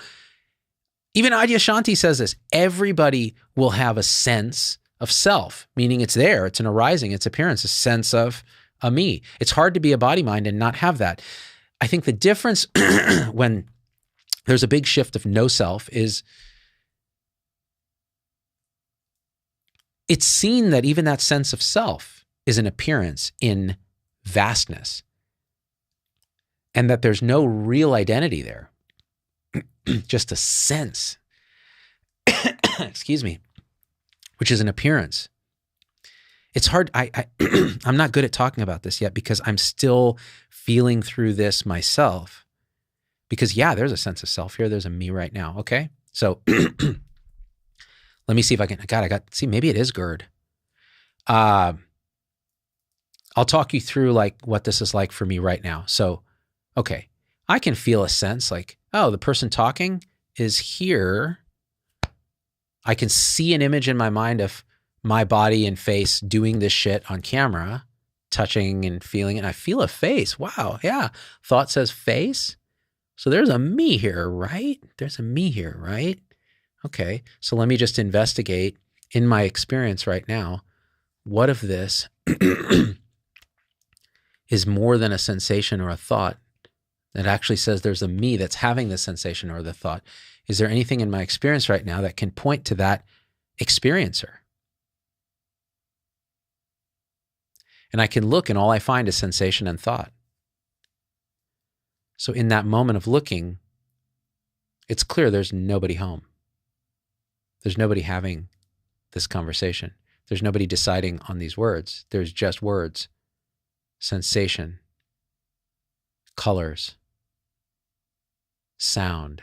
Even Adyashanti says this. Everybody will have a sense of self, meaning it's there. It's an arising, it's appearance, a sense of a me. It's hard to be a body mind and not have that. I think the difference when there's a big shift of no self is it's seen that even that sense of self is an appearance in vastness and that there's no real identity there, just a sense, excuse me, which is an appearance. It's hard. I'm not good at talking about this yet because I'm still feeling through this myself because yeah, there's a sense of self here. There's a me right now. Okay. So let me see if I can, see, maybe it is GERD. I'll talk you through like what this is like for me right now. So, okay. I can feel a sense like, oh, the person talking is here. I can see an image in my mind of my body and face doing this shit on camera, touching and feeling it. And I feel a face. Wow. Yeah. Thought says face. So there's a me here, right? There's a me here, right? Okay. So let me just investigate in my experience right now. What if this is more than a sensation or a thought that actually says there's a me that's having the sensation or the thought? Is there anything in my experience right now that can point to that experiencer? And I can look and all I find is sensation and thought. So in that moment of looking, it's clear there's nobody home. There's nobody having this conversation. There's nobody deciding on these words. There's just words, sensation, colors, sound.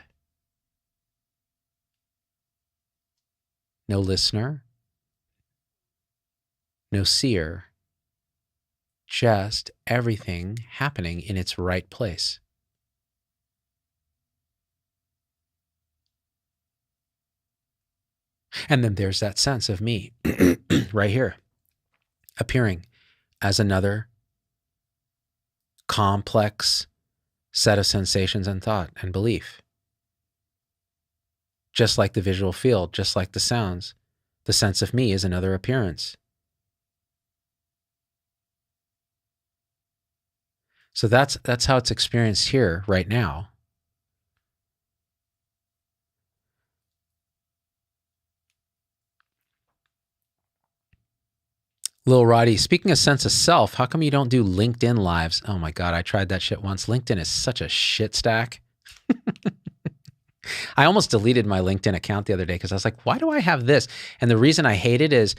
No listener, no seer, just everything happening in its right place. And then there's that sense of me right here, appearing as another complex set of sensations and thought and belief. Just like the visual field, just like the sounds, the sense of me is another appearance. So that's how it's experienced here right now. Lil Roddy, speaking of sense of self, how come you don't do LinkedIn lives? Oh my God, I tried that shit once. LinkedIn is such a shit stack. I almost deleted my LinkedIn account the other day because I was like, why do I have this? And the reason I hate it is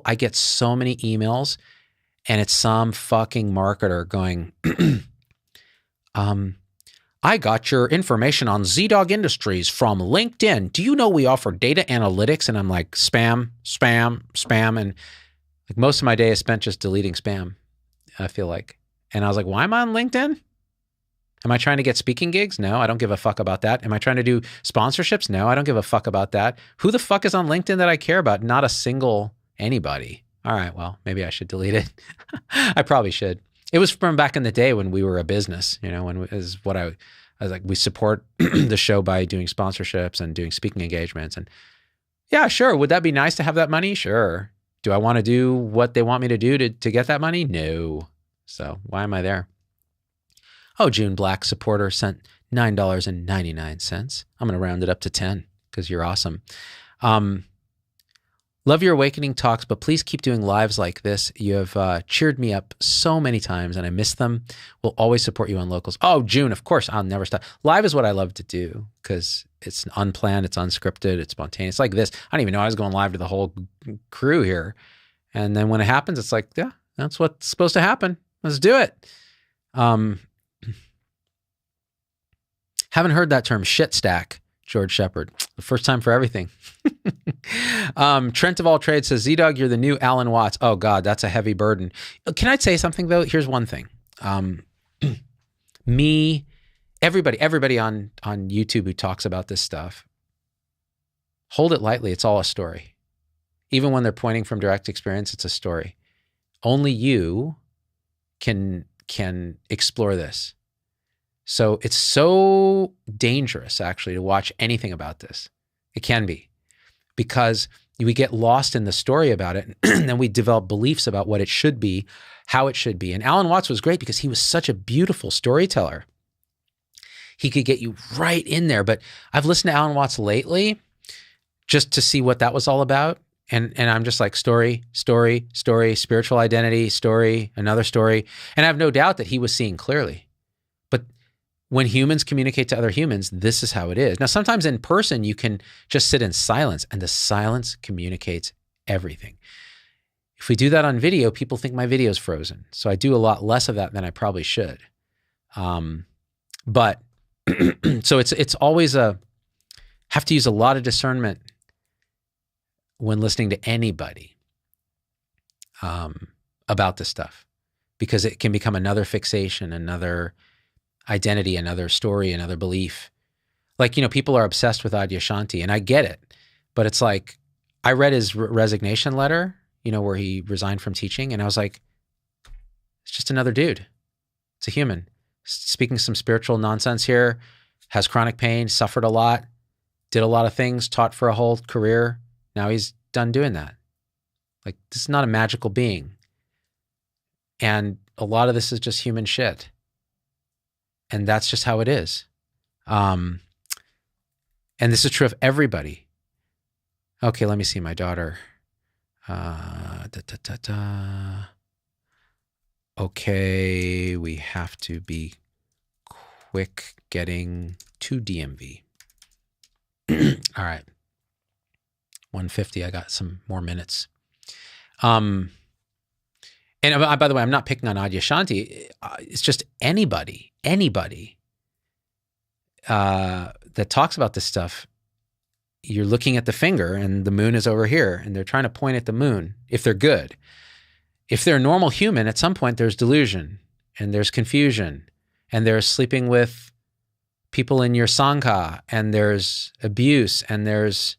I get so many emails and it's some fucking marketer going, I got your information on ZDog Industries from LinkedIn. Do you know we offer data analytics? And I'm like, spam, spam, spam. And like most of my day is spent just deleting spam, I feel like. And I was like, why am I on LinkedIn? Am I trying to get speaking gigs? No, I don't give a fuck about that. Am I trying to do sponsorships? No, I don't give a fuck about that. Who the fuck is on LinkedIn that I care about? Not a single anybody. All right, well, maybe I should delete it. I probably should. It was from back in the day when we were a business, you know, when is what I was like, we support the show by doing sponsorships and doing speaking engagements. And yeah, sure. Would that be nice to have that money? Sure. Do I want to do what they want me to do to get that money? No. So why am I there? Oh, June Black supporter sent $9.99. I'm going to round it up to 10 because you're awesome. Love your awakening talks, but please keep doing lives like this. You have cheered me up so many times and I miss them. We'll always support you on locals. Oh, June, of course, I'll never stop. Live is what I love to do because it's unplanned, it's unscripted, it's spontaneous. Like this. I don't even know I was going live to the whole crew here. And then when it happens, it's like, yeah, that's what's supposed to happen. Let's do it. Haven't heard that term, shit stack, George Shepard. The first time for everything. Trent of all trades says, Z-Dog, you're the new Alan Watts. Oh God, that's a heavy burden. Can I say something though? Here's one thing. Everybody on YouTube who talks about this stuff, hold it lightly. It's all a story. Even when they're pointing from direct experience, it's a story. Only you can explore this. So it's so dangerous actually to watch anything about this. It can be because we get lost in the story about it and then we develop beliefs about what it should be, how it should be. And Alan Watts was great because he was such a beautiful storyteller. He could get you right in there. But I've listened to Alan Watts lately just to see what that was all about. And I'm just like story, story, story, spiritual identity, story, another story. And I have no doubt that he was seeing clearly. But when humans communicate to other humans, this is how it is. Now, sometimes in person, you can just sit in silence and the silence communicates everything. If we do that on video, people think my video is frozen. So I do a lot less of that than I probably should. But so it's always have to use a lot of discernment when listening to anybody about this stuff, because it can become another fixation, another identity, another story, another belief. Like, you know, people are obsessed with Adyashanti, and I get it, but it's like, I read his resignation letter, you know, where he resigned from teaching, and I was like, it's just another dude. It's a human speaking some spiritual nonsense here, has chronic pain, suffered a lot, did a lot of things, taught for a whole career. Now he's done doing that. Like, this is not a magical being. And a lot of this is just human shit. And that's just how it is. And this is true of everybody. Okay, let me see my daughter. Okay, we have to be quick getting to DMV. All right. 150, I got some more minutes. And by the way, I'm not picking on Adyashanti. It's just anybody that talks about this stuff. You're looking at the finger and the moon is over here and they're trying to point at the moon if they're good. If they're a normal human, at some point there's delusion and there's confusion and there's sleeping with people in your sangha and there's abuse and there's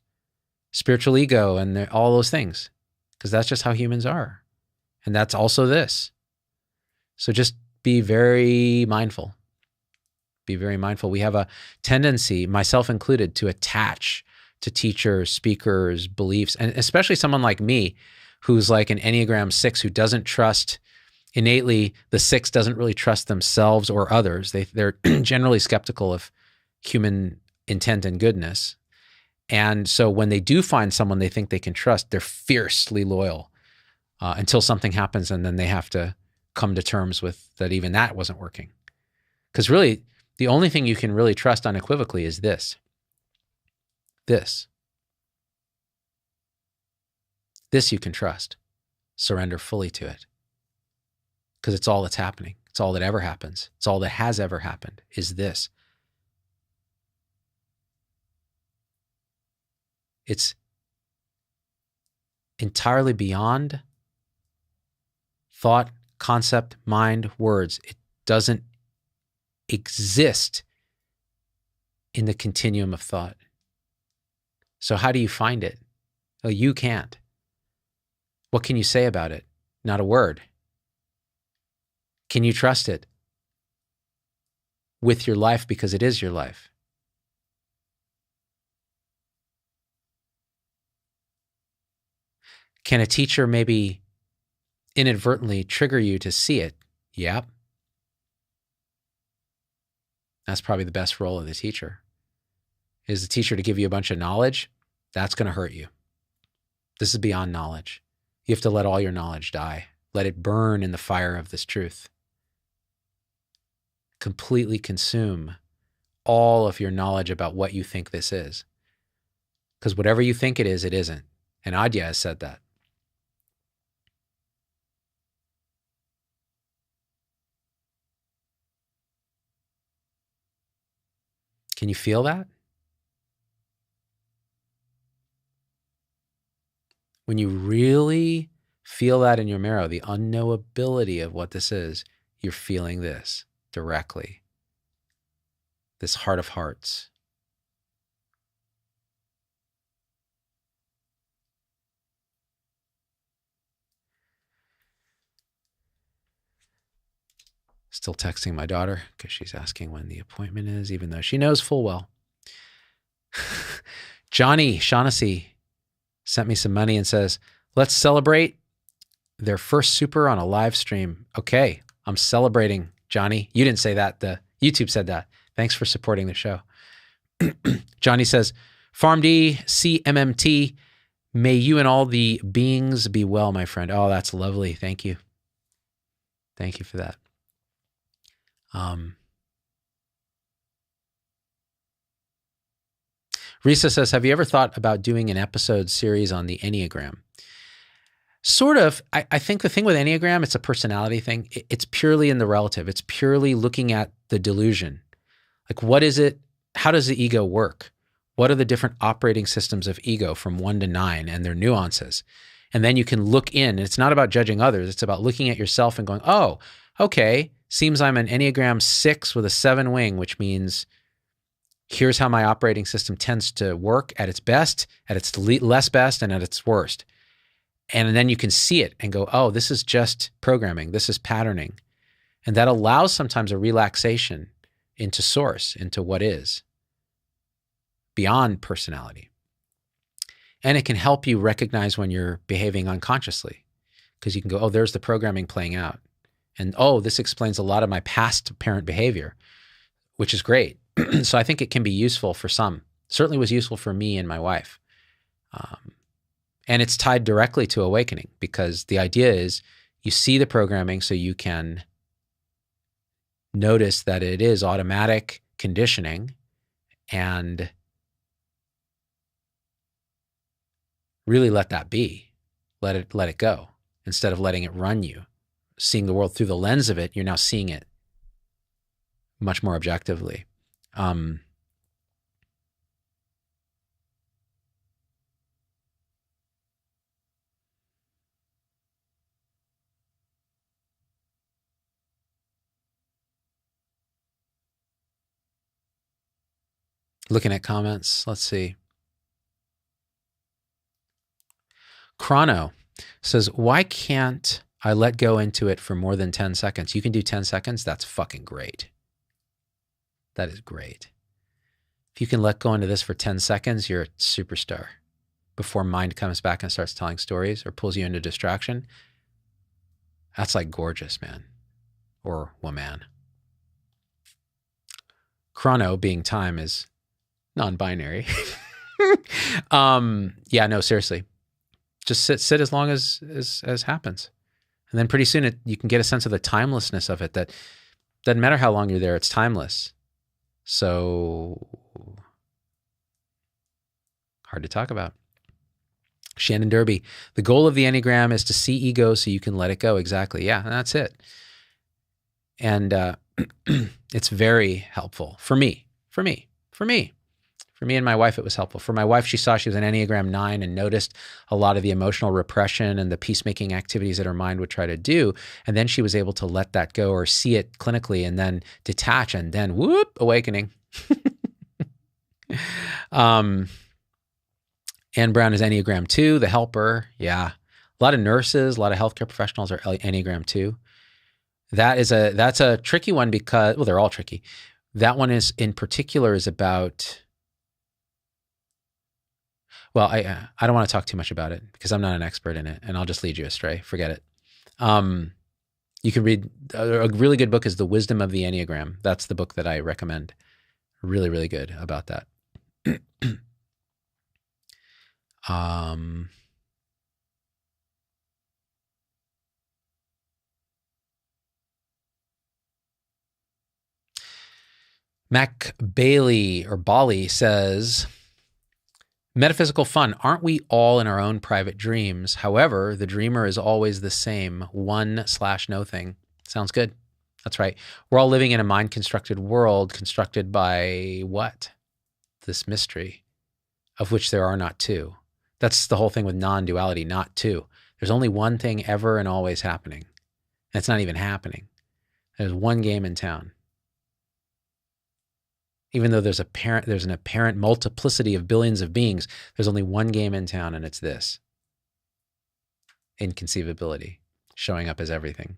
spiritual ego and all those things, because that's just how humans are. And that's also this. So just be very mindful. Be very mindful. We have a tendency, myself included, to attach to teachers, speakers, beliefs, and especially someone like me, who's like an Enneagram 6, who doesn't trust innately. The 6 doesn't really trust themselves or others. They're generally skeptical of human intent and goodness. And so when they do find someone they think they can trust, they're fiercely loyal until something happens, and then they have to come to terms with that even that wasn't working. Because really, the only thing you can really trust unequivocally is this. This. This you can trust. Surrender fully to it. Because it's all that's happening. It's all that ever happens. It's all that has ever happened is this. It's entirely beyond thought, concept, mind, words. It doesn't exist in the continuum of thought. So how do you find it? Oh, you can't. What can you say about it? Not a word. Can you trust it with your life because it is your life? Can a teacher maybe inadvertently trigger you to see it? Yep. That's probably the best role of the teacher. Is the teacher to give you a bunch of knowledge? That's going to hurt you. This is beyond knowledge. You have to let all your knowledge die. Let it burn in the fire of this truth. Completely consume all of your knowledge about what you think this is. Because whatever you think it isn't. And Adya has said that. Can you feel that? When you really feel that in your marrow, the unknowability of what this is, you're feeling this directly. This heart of hearts. Still texting my daughter because she's asking when the appointment is, even though she knows full well. Johnny Shaughnessy sent me some money and says, let's celebrate their first super on a live stream. Okay, I'm celebrating, Johnny. You didn't say that. The YouTube said that. Thanks for supporting the show. Johnny says, FarmD, CMMT, may you and all the beings be well, my friend. Oh, that's lovely. Thank you. Thank you for that. Risa says, have you ever thought about doing an episode series on the Enneagram? Sort of. I think the thing with Enneagram, it's a personality thing. It's purely in the relative. It's purely looking at the delusion. Like, what is it? How does the ego work? What are the different operating systems of ego from 1 to 9 and their nuances? And then you can look in. It's not about judging others. It's about looking at yourself and going, oh, okay, seems I'm an Enneagram 6 with a 7 wing, which means here's how my operating system tends to work at its best, at its less best, and at its worst. And then you can see it and go, oh, this is just programming. This is patterning. And that allows sometimes a relaxation into source, into what is, beyond personality. And it can help you recognize when you're behaving unconsciously, because you can go, oh, there's the programming playing out. And, oh, this explains a lot of my past parent behavior, which is great. So I think it can be useful for some. Certainly was useful for me and my wife. And it's tied directly to awakening, because the idea is you see the programming so you can notice that it is automatic conditioning and really let that be. Let it go instead of letting it run you. Seeing the world through the lens of it, you're now seeing it much more objectively. Looking at comments, let's see. Chrono says, why can't I let go into it for more than 10 seconds? You can do 10 seconds. That's fucking great. That is great. If you can let go into this for 10 seconds, you're a superstar. Before mind comes back and starts telling stories or pulls you into distraction, that's like gorgeous, man. Or woman. Chrono, being time, is non-binary. Yeah, no, seriously. Just sit as long as happens. And then pretty soon you can get a sense of the timelessness of it, that doesn't matter how long you're there, it's timeless. So hard to talk about. Shannon Derby, the goal of the Enneagram is to see ego so you can let it go. Exactly. Yeah, that's it. And it's very helpful for me and my wife. It was helpful. For my wife, she saw she was an Enneagram 9 and noticed a lot of the emotional repression and the peacemaking activities that her mind would try to do. And then she was able to let that go or see it clinically and then detach and then whoop, awakening. Ann Brown is Enneagram 2, the helper. Yeah. A lot of nurses, a lot of healthcare professionals are Enneagram 2. That's a tricky one because, well, they're all tricky. That one is in particular is about, well, I don't want to talk too much about it because I'm not an expert in it and I'll just lead you astray. Forget it. You can read, a really good book is The Wisdom of the Enneagram. That's the book that I recommend. Really, really good about that. Mac Bailey or Bali says, metaphysical fun. Aren't we all in our own private dreams? However, the dreamer is always the same, one/nothing. Sounds good. That's right. We're all living in a mind-constructed world constructed by what? This mystery, of which there are not two. That's the whole thing with non-duality, not two. There's only one thing ever and always happening. And it's not even happening. There's one game in town. Even though there's an apparent multiplicity of billions of beings, there's only one game in town, and it's this. Inconceivability, showing up as everything.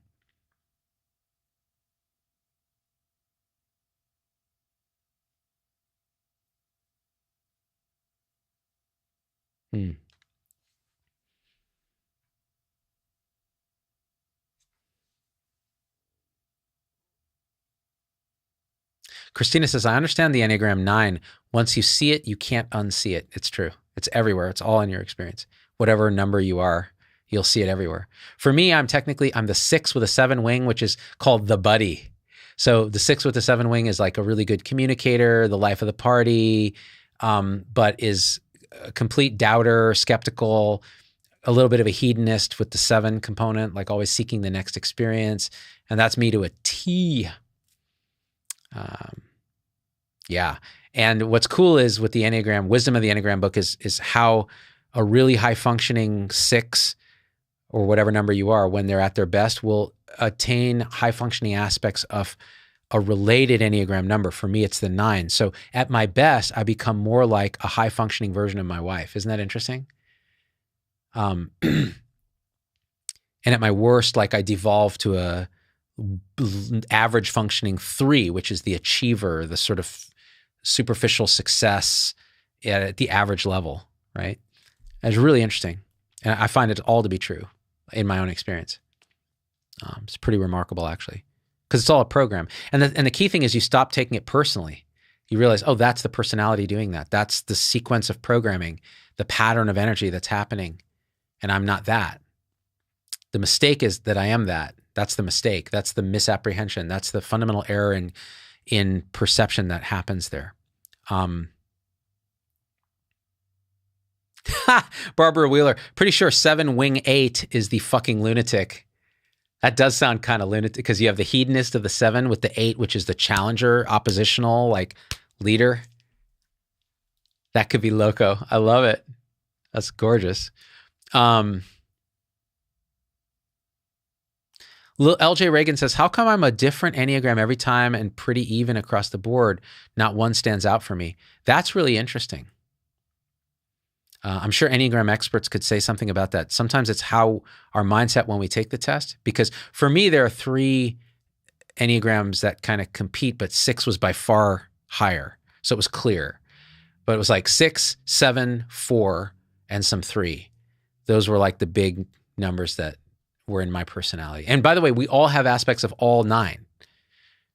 Christina says, I understand the Enneagram 9. Once you see it, you can't unsee it. It's true. It's everywhere. It's all in your experience. Whatever number you are, you'll see it everywhere. For me, I'm the 6 with a 7 wing, which is called the buddy. So the 6 with the 7 wing is like a really good communicator, the life of the party, but is a complete doubter, skeptical, a little bit of a hedonist with the 7 component, like always seeking the next experience. And that's me to a T. Yeah. And what's cool is with the Enneagram, Wisdom of the Enneagram book is how a really high functioning 6 or whatever number you are, when they're at their best, will attain high functioning aspects of a related Enneagram number. For me, it's the 9. So at my best, I become more like a high functioning version of my wife. Isn't that interesting? And at my worst, like I devolve to a average functioning 3, which is the achiever, the sort of superficial success at the average level, right? It's really interesting. And I find it all to be true in my own experience. It's pretty remarkable, actually, because it's all a program. And the key thing is you stop taking it personally. You realize, oh, that's the personality doing that. That's the sequence of programming, the pattern of energy that's happening. And I'm not that. The mistake is that I am that. That's the mistake. That's the misapprehension. That's the fundamental error in perception that happens there. Barbara Wheeler, pretty sure 7 wing 8 is the fucking lunatic. That does sound kind of lunatic because you have the hedonist of the 7 with the 8, which is the challenger, oppositional, like leader. That could be loco. I love it. That's gorgeous. LJ Reagan says, how come I'm a different Enneagram every time and pretty even across the board? Not one stands out for me. That's really interesting. I'm sure Enneagram experts could say something about that. Sometimes it's how our mindset when we take the test. Because for me, there are 3 Enneagrams that kind of compete, but 6 was by far higher. So it was clear. But it was like 6, 7, 4, and some 3. Those were like the big numbers that were in my personality. And by the way, we all have aspects of all 9.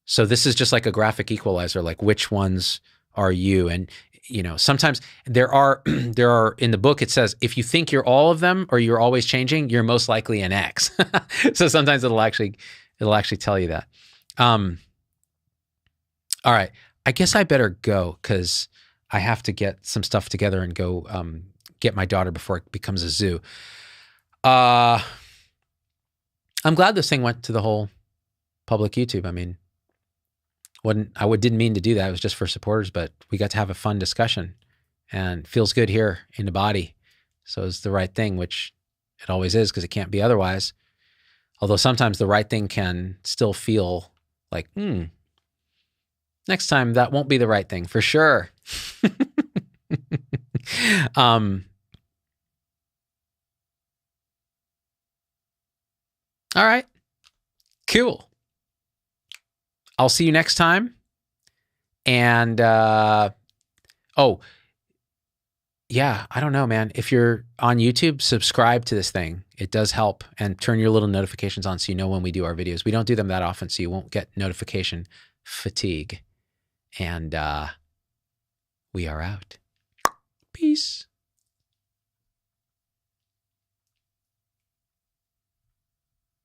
So this is just like a graphic equalizer, like which ones are you? And you know, sometimes there are in the book, it says, if you think you're all of them or you're always changing, you're most likely an X. So sometimes it'll actually tell you that. All right. I guess I better go because I have to get some stuff together and go get my daughter before it becomes a zoo. I'm glad this thing went to the whole public YouTube. I mean, didn't mean to do that. It was just for supporters, but we got to have a fun discussion, and feels good here in the body. So it's the right thing, which it always is, because it can't be otherwise. Although sometimes the right thing can still feel like, next time that won't be the right thing for sure. All right, cool. I'll see you next time. And, yeah, I don't know, man. If you're on YouTube, subscribe to this thing. It does help. And turn your little notifications on so you know when we do our videos. We don't do them that often, so you won't get notification fatigue. And we are out. Peace.